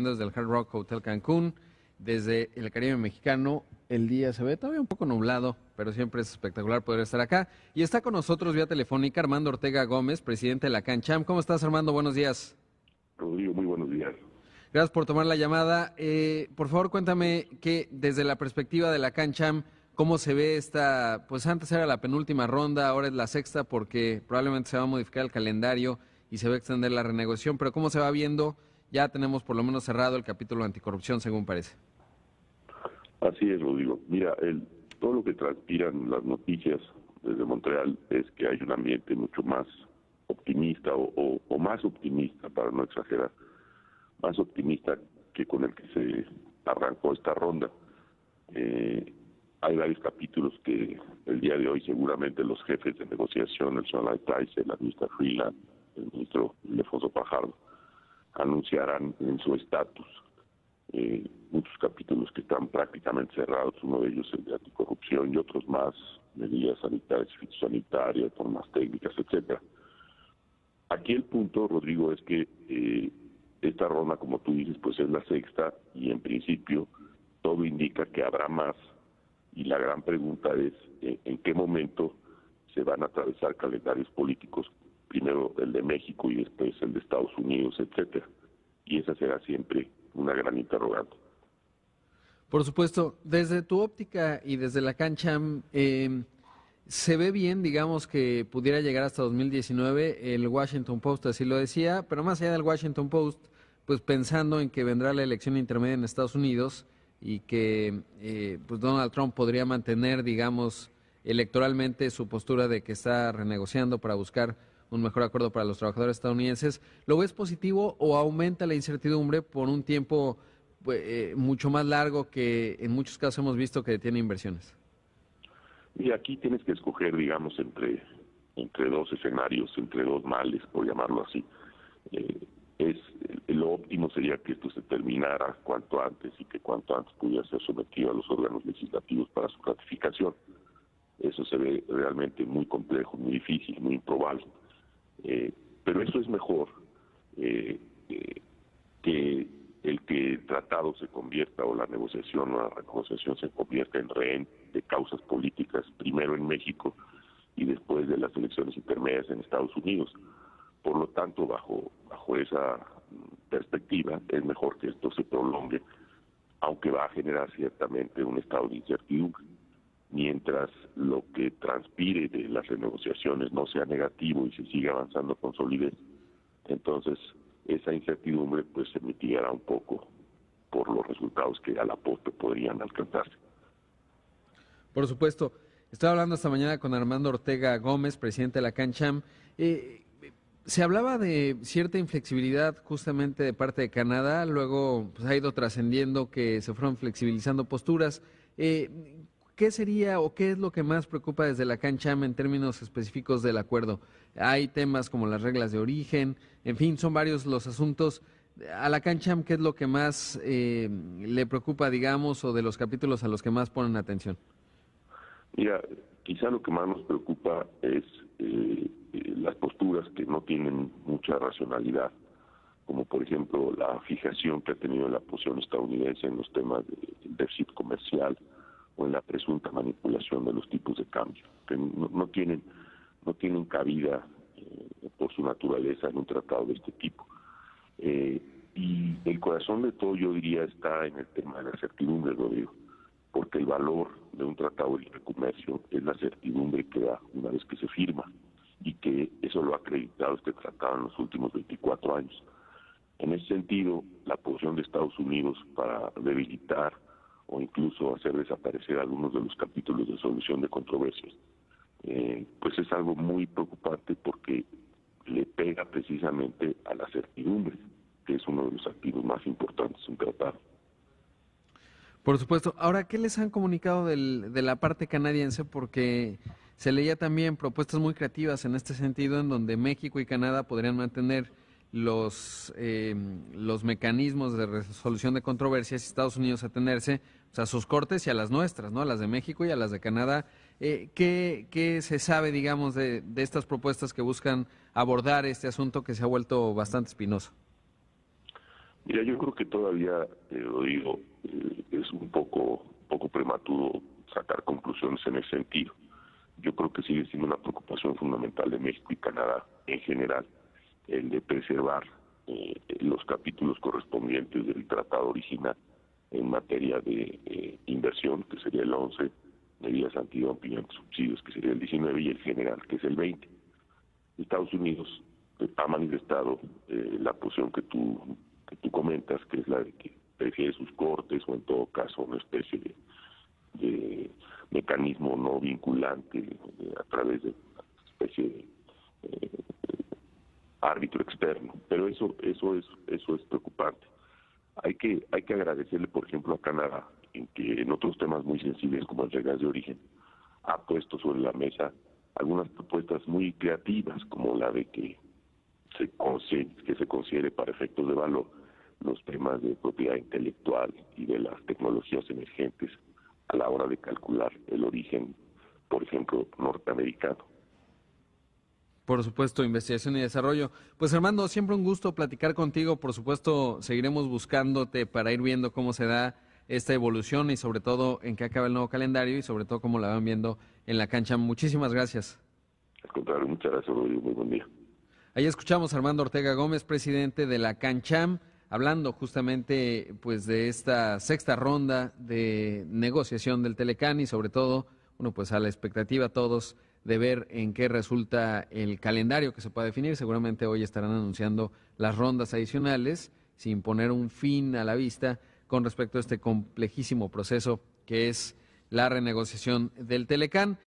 desde el Hard Rock Hotel Cancún, desde el Caribe mexicano. El día se ve todavía un poco nublado, pero siempre es espectacular poder estar acá. Y está con nosotros vía telefónica Armando Ortega Gómez, presidente de la CANCHAM. ¿Cómo estás, Armando? Buenos días. Rodrigo, muy buenos días. Gracias por tomar la llamada. Por favor, cuéntame que desde la perspectiva de la CANCHAM, ¿cómo se ve esta? Pues antes era la penúltima ronda, ahora es la sexta porque probablemente se va a modificar el calendario y se va a extender la renegociación, pero ¿cómo se va viendo? Ya tenemos por lo menos cerrado el capítulo anticorrupción, según parece. Así es, Rodrigo. Mira, todo lo que transpiran las noticias desde Montreal es que hay un ambiente mucho más optimista o más optimista, para no exagerar, más optimista que con el que se arrancó esta ronda. Hay varios capítulos que el día de hoy seguramente los jefes de negociación, el señor Price, la ministra Freeland, el ministro Ildefonso Fajardo, anunciarán en su estatus muchos capítulos que están prácticamente cerrados, uno de ellos el de anticorrupción y otros más, medidas sanitarias y fitosanitarias, formas técnicas, etcétera. Aquí el punto, Rodrigo, es que esta ronda, como tú dices, pues es la sexta y en principio todo indica que habrá más y la gran pregunta es en qué momento se van a atravesar calendarios políticos, primero el de México y después el de Estados Unidos, etcétera. Y esa será siempre una gran interrogante. Por supuesto, desde tu óptica y desde la CANCHAM, se ve bien, digamos, que pudiera llegar hasta 2019, el Washington Post así lo decía, pero más allá del Washington Post, pues pensando en que vendrá la elección intermedia en Estados Unidos y que pues Donald Trump podría mantener, digamos, electoralmente su postura de que está renegociando para buscar un mejor acuerdo para los trabajadores estadounidenses, ¿lo ves positivo o aumenta la incertidumbre por un tiempo mucho más largo que en muchos casos hemos visto que detiene inversiones? Y aquí tienes que escoger, digamos, entre dos escenarios, entre dos males, por llamarlo así. Lo óptimo sería que esto se terminara cuanto antes y que cuanto antes pudiera ser sometido a los órganos legislativos para su ratificación. Eso se ve realmente muy complejo, muy difícil, muy improbable. Pero eso es mejor que el que el tratado se convierta o la negociación o la renegociación se convierta en rehén de causas políticas, primero en México y después de las elecciones intermedias en Estados Unidos. Por lo tanto, bajo esa perspectiva, es mejor que esto se prolongue, aunque va a generar ciertamente un estado de incertidumbre. Mientras lo que transpire de las renegociaciones no sea negativo y se siga avanzando con solidez, entonces esa incertidumbre pues se mitigará un poco por los resultados que a la postre podrían alcanzarse. Por supuesto. Estoy hablando esta mañana con Armando Ortega Gómez, presidente de la CANCHAM. Se hablaba de cierta inflexibilidad justamente de parte de Canadá, luego pues, ha ido trascendiendo que se fueron flexibilizando posturas. ¿Qué sería o qué es lo que más preocupa desde la CANCHAM en términos específicos del acuerdo? Hay temas como las reglas de origen, en fin, son varios los asuntos. A la CANCHAM, ¿qué es lo que más le preocupa, digamos, o de los capítulos a los que más ponen atención? Mira, quizá lo que más nos preocupa es las posturas que no tienen mucha racionalidad, como por ejemplo la fijación que ha tenido la posición estadounidense en los temas del déficit comercial o en la presunta manipulación de los tipos de cambio, que no tienen cabida por su naturaleza en un tratado de este tipo. Y el corazón de todo, yo diría, está en el tema de la certidumbre, lo digo, porque el valor de un tratado de libre comercio es la certidumbre que da una vez que se firma, y que eso lo ha acreditado este tratado en los últimos 24 años. En ese sentido, la posición de Estados Unidos para debilitar o incluso hacer desaparecer algunos de los capítulos de solución de controversias, pues es algo muy preocupante porque le pega precisamente a la certidumbre, que es uno de los activos más importantes de un tratado. Por supuesto. Ahora, ¿qué les han comunicado de la parte canadiense? Porque se leía también propuestas muy creativas en este sentido, en donde México y Canadá podrían mantener los mecanismos de resolución de controversias y Estados Unidos atenerse a sus cortes y a las nuestras, ¿no? A las de México y a las de Canadá. ¿Qué se sabe, digamos, de estas propuestas que buscan abordar este asunto que se ha vuelto bastante espinoso? Mira, yo creo que todavía, lo digo, es un poco prematuro sacar conclusiones en ese sentido. Yo creo que sigue siendo una preocupación fundamental de México y Canadá en general, el de preservar los capítulos correspondientes del tratado original en materia de inversión, que sería el 11, medidas antidumping y subsidios, que sería el 19, y el general, que es el 20. Estados Unidos ha manifestado la posición que tú comentas, que es la de que prefiere sus cortes o en todo caso una especie de mecanismo no vinculante a través de una especie de árbitro externo, pero eso es preocupante. Hay que agradecerle, por ejemplo, a Canadá en que en otros temas muy sensibles como las reglas de origen ha puesto sobre la mesa algunas propuestas muy creativas, como la de que se considere para efectos de valor los temas de propiedad intelectual y de las tecnologías emergentes a la hora de calcular el origen, por ejemplo, norteamericano. Por supuesto, investigación y desarrollo. Pues Armando, siempre un gusto platicar contigo. Por supuesto, seguiremos buscándote para ir viendo cómo se da esta evolución y sobre todo en qué acaba el nuevo calendario y sobre todo cómo la van viendo en la cancha. Muchísimas gracias. Al contrario, muchas gracias, Rodrigo. Muy buen día. Ahí escuchamos a Armando Ortega Gómez, presidente de la CanCham, hablando justamente pues de esta sexta ronda de negociación del Telecán y sobre todo, bueno, pues a la expectativa todos de ver en qué resulta el calendario que se pueda definir. Seguramente hoy estarán anunciando las rondas adicionales sin poner un fin a la vista con respecto a este complejísimo proceso que es la renegociación del Telecán.